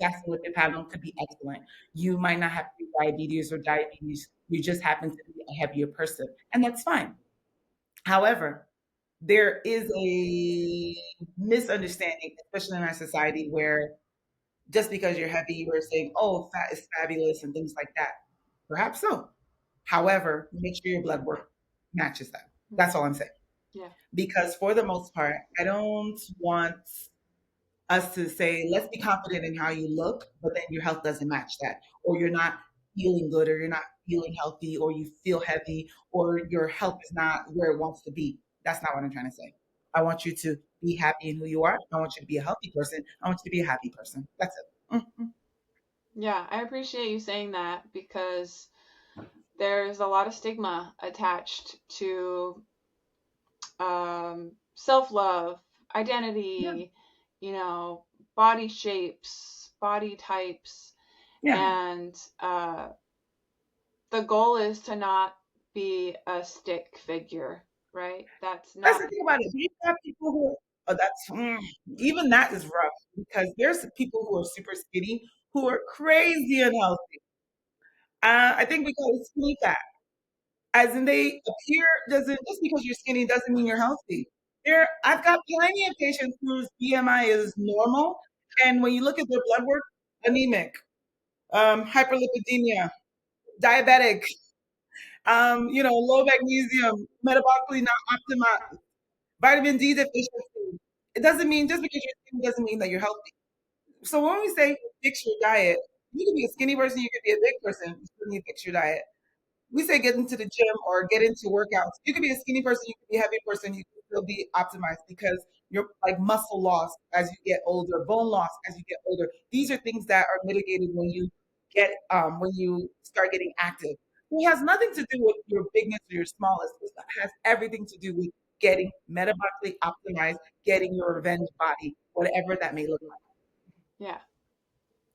fasting lipid panel could be excellent. You might not have diabetes or diabetes. You just happen to be a heavier person, and that's fine. However, there is a misunderstanding, especially in our society, where just because you're heavy, we're saying, "Oh, fat is fabulous" and things like that. Perhaps so. However, make sure your blood work matches that. That's all I'm saying. Yeah. Because for the most part, I don't want us to say, let's be confident in how you look, but then your health doesn't match that, or you're not feeling good, or you're not feeling healthy, or you feel heavy, or your health is not where it wants to be. That's not what I'm trying to say. I want you to be happy in who you are. I want you to be a healthy person. I want you to be a happy person. That's it. Mm-hmm. Yeah, I appreciate you saying that because there's a lot of stigma attached to self-love, Yeah. identity, body shapes, body types, Yeah. and the goal is to not be a stick figure, right? That's That's not. the thing about it. You have people who, oh, even that is rough because there's people who are super skinny who are crazy unhealthy. I think we call it skinny fat. As in they appear doesn't just because you're skinny doesn't mean you're healthy. I've got plenty of patients whose BMI is normal, and when you look at their blood work, anemic, hyperlipidemia, diabetic, low magnesium, metabolically not optimized, vitamin D deficiency. It doesn't mean just because you're skinny doesn't mean that you're healthy. So when we say fix your diet, you can be a skinny person, you could be a big person, you still need to fix your diet. We say get into the gym or get into workouts. You could be a skinny person, you could be a heavy person, you could still be optimized because your like muscle loss as you get older, bone loss as you get older. These are things that are mitigated when you start getting active. It has nothing to do with your bigness or your smallness. It has everything to do with getting metabolically optimized, getting your revenge body, whatever that may look like. Yeah.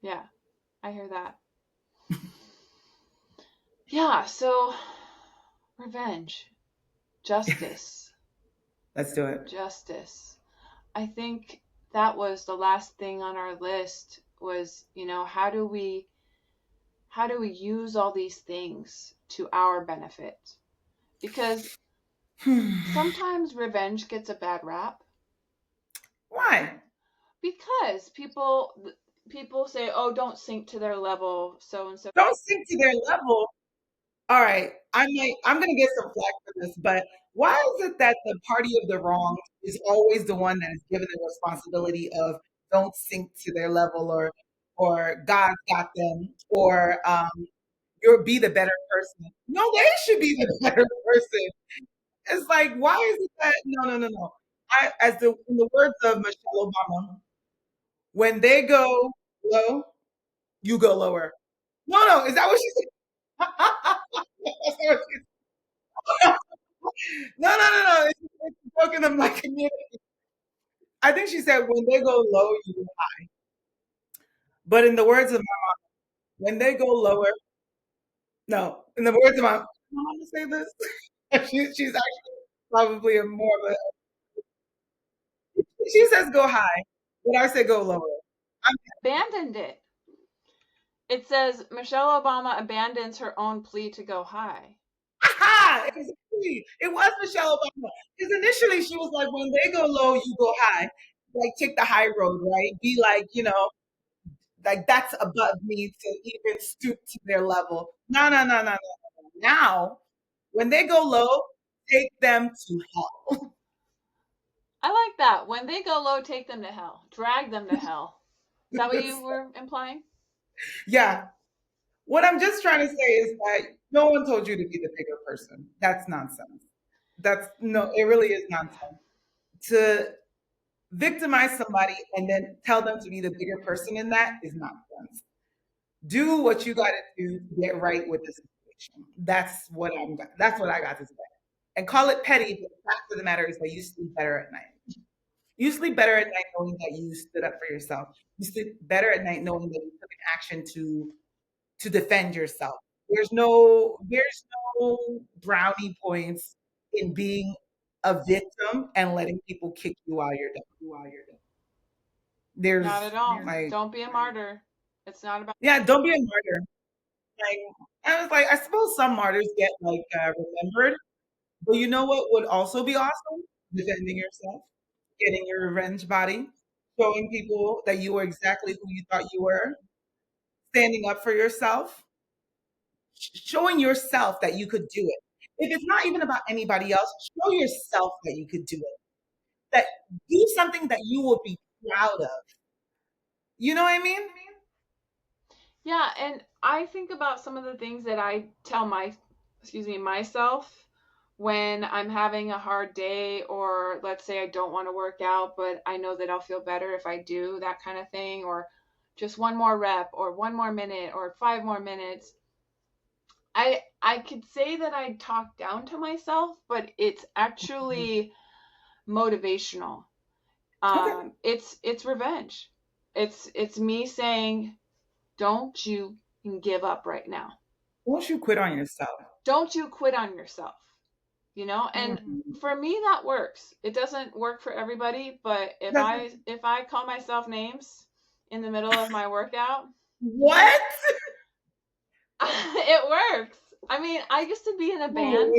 Yeah. I hear that. Yeah, so revenge, justice, Let's do it. justice. I think that was the last thing on our list was, how do we use all these things to our benefit? Because sometimes revenge gets a bad rap Why? because people say, "Oh, don't sink to their level, so and so." Don't sink to their level. All right, I'm gonna get some flack for this, but why is it that the party of the wrong is always the one that is given the responsibility of don't sink to their level, or God's got them, or you'll be the better person? No, they should be the better person. It's like, why is it that no, no, no, no? As in the words of Michelle Obama, when they go low, you go lower. No, no, is that what she said? That's not what she said. No, no, no, no. It's a joke in the black community. I think she said, when they go low, you go high. But in the words of when they go lower, no, in the words of my mom to say this, she's actually probably a more of a, she says go high, but I say go lower. I'm, Abandoned it. It says Michelle Obama abandons her own plea to go high. aha, exactly. It was Michelle Obama. Because initially she was like, when they go low, you go high. Like, take the high road, right? Be like, like that's above me to even stoop to their level. No, no, no, no, no, no. Now, when they go low, take them to hell. I like that. When they go low, take them to hell. Drag them to hell. Is that what you were implying? Yeah. What I'm just trying to say is that no one told you to be the bigger person. That's nonsense. That's no, it really is nonsense. To victimize somebody and then tell them to be the bigger person in that is nonsense. Do what you got to do to get right with the situation. That's what I got to say. And call it petty, but the fact of the matter is that you sleep better at night. You sleep better at night knowing that you stood up for yourself. You sleep better at night knowing that you took an action to defend yourself. There's no brownie points in being a victim and letting people kick you while you're down. Not There's at all. like, Don't be a martyr. It's not about. yeah, don't be a martyr. Like, I was like, I suppose some martyrs get like remembered, but you know what would also be awesome? Defending yourself, getting your revenge body, showing people that you were exactly who you thought you were, standing up for yourself, showing yourself that you could do it. If it's not even about anybody else, show yourself that you could do it. That do something that you will be proud of. You know what I mean? Yeah, and I think about some of the things that I tell myself when I'm having a hard day, or let's say I don't want to work out, but I know that I'll feel better if I do, that kind of thing, or just one more rep or one more minute or 5 more minutes. I could say that I talk down to myself, but it's Mhm. actually motivational. Okay. It's revenge. It's me saying, don't you give up right now. Won't you quit on yourself? Don't you quit on yourself. And Mhm. for me that works. It doesn't work for everybody, but if That's I call myself names in the middle of my workout, what? it works. I mean, I used to be in a band.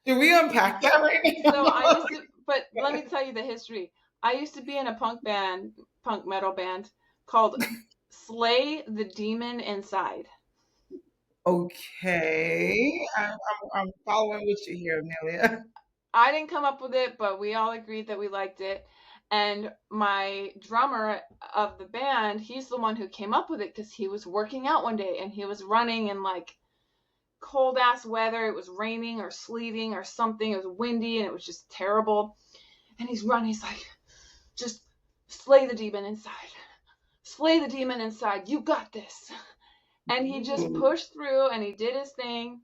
Did we unpack that right So I now? used to, but let me tell you the history. I used to be in a punk metal band called Slay the Demon Inside. Okay, I'm following with you here, Amelia. I didn't come up with it, but we all agreed that we liked it. And my drummer of the band, he's the one who came up with it because he was working out one day and he was running in like cold ass weather. It was raining or sleeting or something. It was windy and it was just terrible. and he's running. He's like, just slay the demon inside. Slay the demon inside. You got this. And he just pushed through and he did his thing.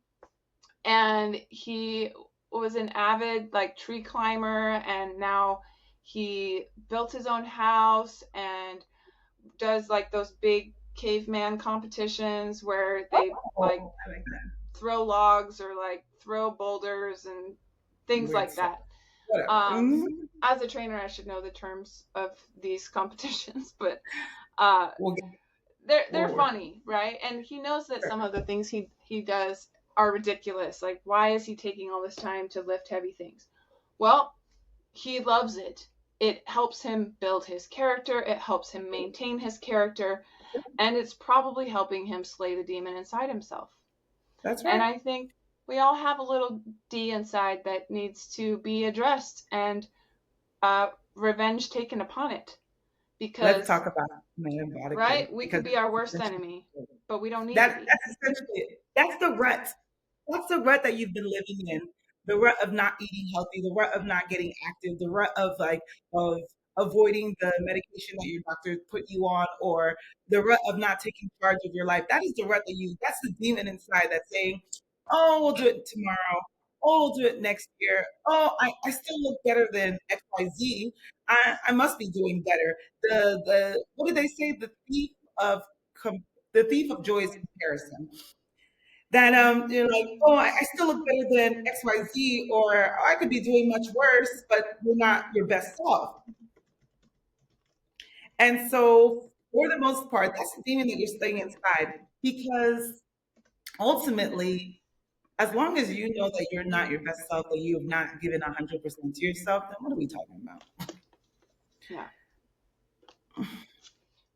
And he was an avid like tree climber, and now he built his own house and does like those big caveman competitions where they like throw logs or like throw boulders and things like that. As a trainer, I should know the terms of these competitions, but they're funny, right? And he knows that some of the things he does are ridiculous. Like, why is he taking all this time to lift heavy things? Well, he loves it. It helps him build his character. It helps him maintain his character. And it's probably helping him slay the demon inside himself. That's right. And I think we all have a little D inside that needs to be addressed and revenge taken upon it. Because let's talk about metabolic. Right? We could be our worst enemy, but we don't need to be. That's essentially it. That's the rut. That's the rut that you've been living in. The rut of not eating healthy, the rut of not getting active, the rut of avoiding the medication that your doctor put you on, or the rut of not taking charge of your life. That is the rut that's the demon inside that's saying, oh, we'll do it tomorrow. Oh, we'll do it next year. Oh, I still look better than XYZ. I must be doing better. The what did they say? The thief of joy is comparison. That you're like, oh, I still look better than XYZ, or oh, I could be doing much worse, but you're not your best self. And so, for the most part, that's the demon that you're staying inside, because ultimately, as long as you know that you're not your best self, that you have not given 100% to yourself, then what are we talking about? Yeah.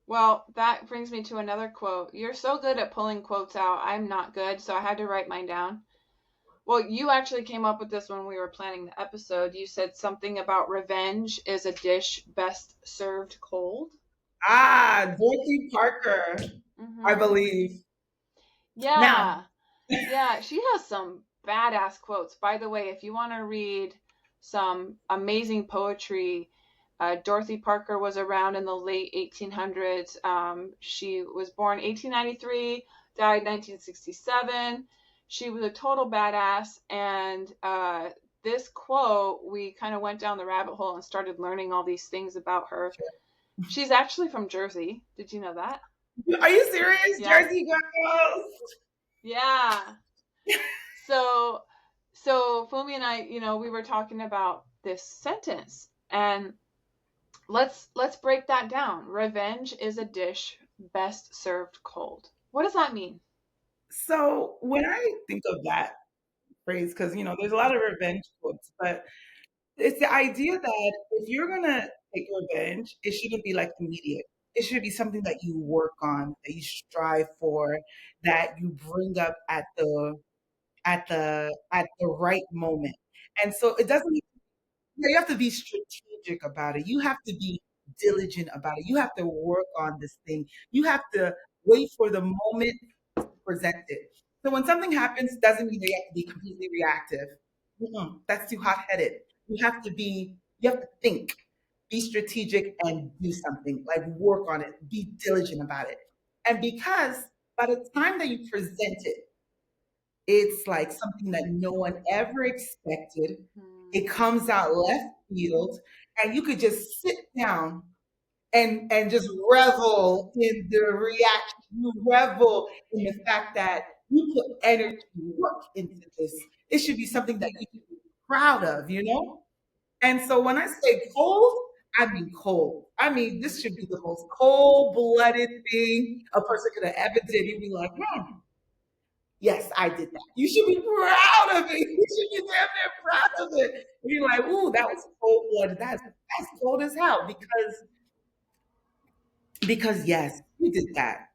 Well, that brings me to another quote. You're so good at pulling quotes out. I'm not good, so I had to write mine down. Well, you actually came up with this when we were planning the episode. You said something about revenge is a dish best served cold. Dorothy Parker, I believe. Yeah. Now. Yeah, she has some badass quotes. By the way, if you want to read some amazing poetry, Dorothy Parker was around in the late 1800s. She was born 1893, died 1967. She was a total badass. And this quote, we kind of went down the rabbit hole and started learning all these things about her. She's actually from Jersey. Did you know that? Are you serious? Yeah. Jersey girls. Yeah. So Funmmy and I, we were talking about this sentence, and let's break that down. Revenge is a dish best served cold. What does that mean? So when I think of that phrase, because there's a lot of revenge quotes, but it's the idea that if you're gonna take revenge, it shouldn't be like immediate. It should be something that you work on, that you strive for, that you bring up at the right moment. And so it doesn't. You have to be strategic about it. You have to be diligent about it. You have to work on this thing. You have to wait for the moment to present it. So when something happens, doesn't mean that you have to be completely reactive. That's too hot-headed. You have to think, be strategic, and do something, like work on it, be diligent about it. And because by the time that you present it, it's like something that no one ever expected. It comes out left field, and you could just sit down and just revel in the reaction. You revel in the fact that you put energy, work into this. It should be something that you should be proud of, And so when I say cold, I mean cold. I mean, this should be the most cold-blooded thing a person could have ever did. You'd be like, yes, I did that. You should be proud of it. You should be damn near proud of it. And you're like, ooh, that was cold-blooded. That's cold as hell, because yes, you did that.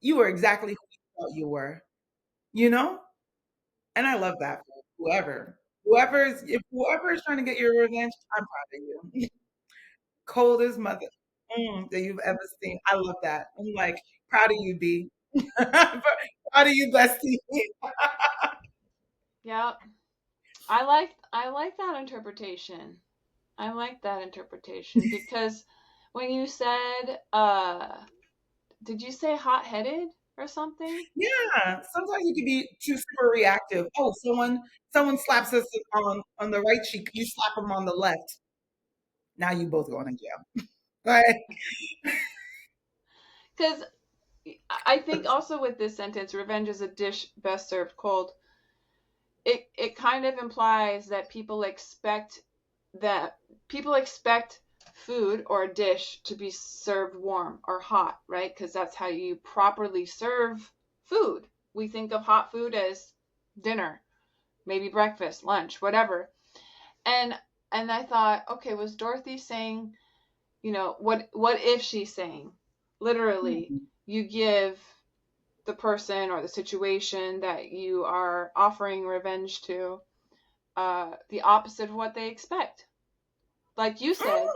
You were exactly who you thought you were, And I love that for whoever's trying to get your revenge, I'm proud of you. Coldest mother that you've ever seen. I love that. I'm like, proud of you, B. Proud of you, bestie. Yeah. I like that interpretation. I like that interpretation because when you said, did you say hot-headed or something? Yeah, sometimes you can be too super reactive. Oh, someone slaps us on the right cheek. You slap them on the left. Now you both going to jail. Like, Because I think also with this sentence, revenge is a dish best served cold. It kind of implies that people expect food or a dish to be served warm or hot, right? Because that's how you properly serve food. We think of hot food as dinner, maybe breakfast, lunch, whatever. And I thought, okay, was Dorothy saying, what if she's saying literally you give the person or the situation that you are offering revenge to the opposite of what they expect. Like you said,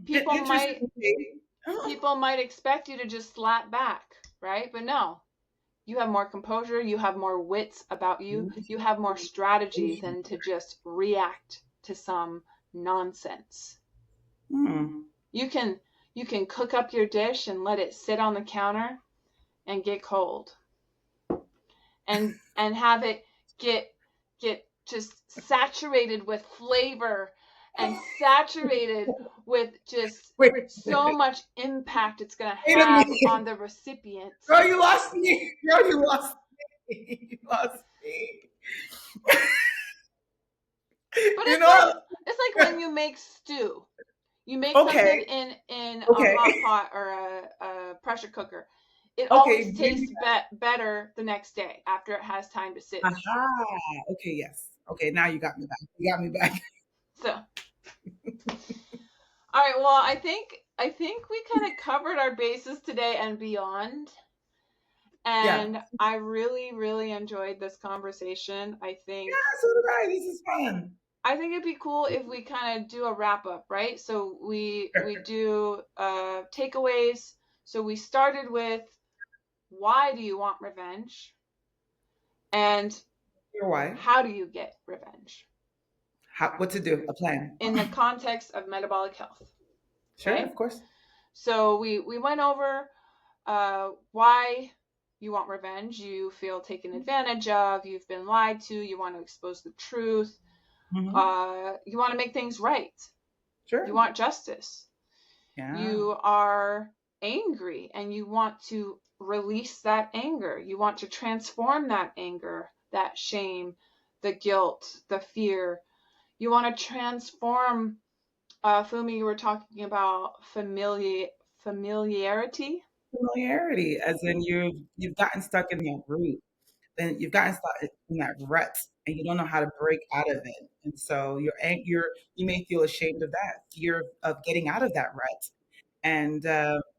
people might interesting take. people might expect you to just slap back, right? But no, you have more composure, you have more wits about you, you have more strategy than to just react to some nonsense. Hmm. You can cook up your dish and let it sit on the counter and get cold. And have it get just saturated with flavor and saturated with just Wait, so much impact it's going to wait a have minute. on the recipient. Girl, you lost me. Girl, you lost me. You lost me. But You know? it's like when you make stew. You make Okay. something in a Okay. hot pot or a pressure cooker. It Okay. always tastes better the next day after it has time to sit. Aha. Okay, yes. Okay, now you got me back. You got me back. So, all right. Well, I think we kind of covered our bases today and beyond. Yeah. And I really, really enjoyed this conversation. Yeah, so did I. This is fun. I think it'd be cool if we kind of do a wrap up, right? So we Sure. do takeaways. So we started with why do you want revenge, and Your why? how do you get revenge What to do? A plan. in the context of metabolic health, Sure, right? of course. So we went over why you want revenge. You feel taken advantage of. You've been lied to. You want to expose the truth. Hmm. You want to make things right. You Sure. want justice. Yeah. You are angry and you want to release that anger. You want to transform that anger, that shame, the guilt, the fear. You want to transform. Fumi, you were talking about familiarity. Familiarity, as in you've gotten stuck in that root, then you've gotten stuck in that rut, and you don't know how to break out of it. And so you may feel ashamed of that fear of getting out of that rut, and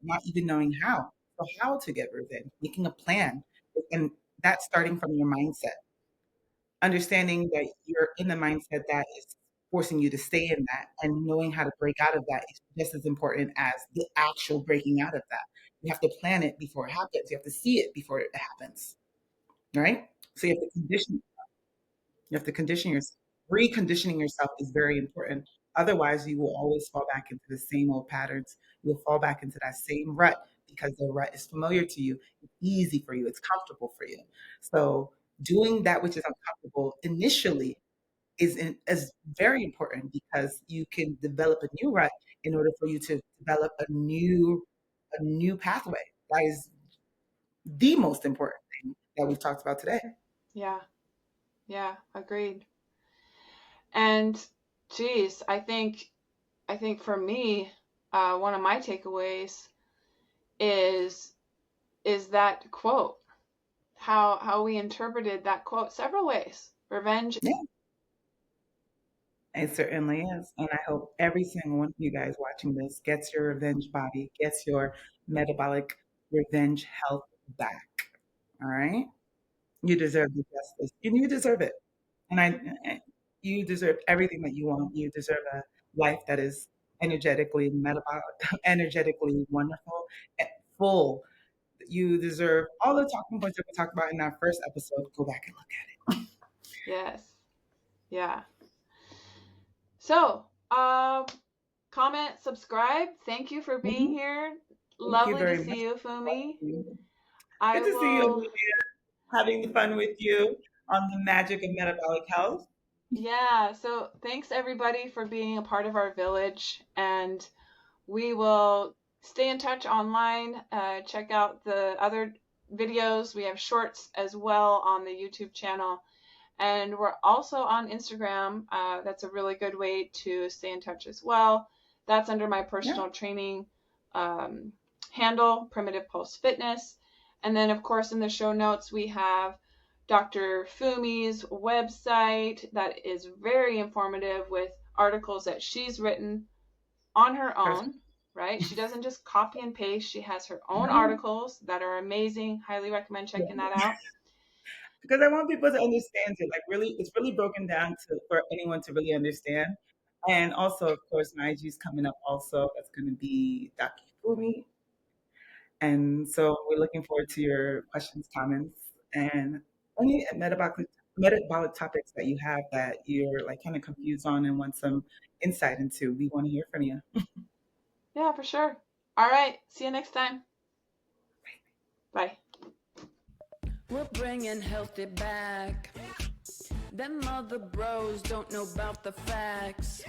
not even knowing how. So how to get revenge, making a plan, and that's starting from your mindset. Understanding that you're in the mindset that is forcing you to stay in that, and knowing how to break out of that is just as important as the actual breaking out of that. You have to plan it before it happens. You have to see it before it happens, right? So you have to condition yourself. Reconditioning yourself is very important. Otherwise, you will always fall back into the same old patterns. You'll fall back into that same rut because the rut is familiar to you. It's easy for you. It's comfortable for you. So doing that which is uncomfortable initially is very important because you can develop a new rut in order for you to develop a new pathway. That is the most important thing that we've talked about today. Yeah, yeah, agreed. And geez, I think for me, one of my takeaways is that quote. How we interpreted that quote several ways. Revenge. Yeah, it certainly is. And I hope every single one of you guys watching this gets your revenge body, gets your metabolic revenge health back. All right? You deserve the justice, and you deserve it. And you deserve everything that you want. You deserve a life that is energetically metabolic, energetically wonderful, and full. You deserve all the talking points that we talked about in our first episode. Go back and look Yes. Yeah. So, comment, subscribe. Thank you for being Mhm. here. Thank you Lovely to very see much you, for Funmmy. watching. I Good to see you, will, Amelia, having fun with you on the magic of metabolic health. yeah. So thanks everybody for being a part of our village, and we will stay in touch online. Check out the other videos. We have shorts as well on the YouTube channel. And we're also on Instagram. That's a really good way to stay in touch as well. That's under my Yeah. personal training handle, Primitive Pulse Fitness. And then, of course, in the show notes, we have Dr. Fumi's website that is very informative with articles that she's written on her Perfect. own, right? She doesn't just copy and paste. She has her own No. articles that are amazing. Highly recommend checking Yeah. that out. Because I want people to understand it. Like really, it's really broken down to for anyone to really understand. And also, of course, my IG is coming up also. That's going to be Dr. Fumi. And so we're looking forward to your questions, comments, and any metabolic topics that you have that you're like kind of confused on and want some insight into. We want to hear from you. Yeah, for sure. All right. See you next time. Bye. We're bringing healthy back. Them other bros don't know about the facts.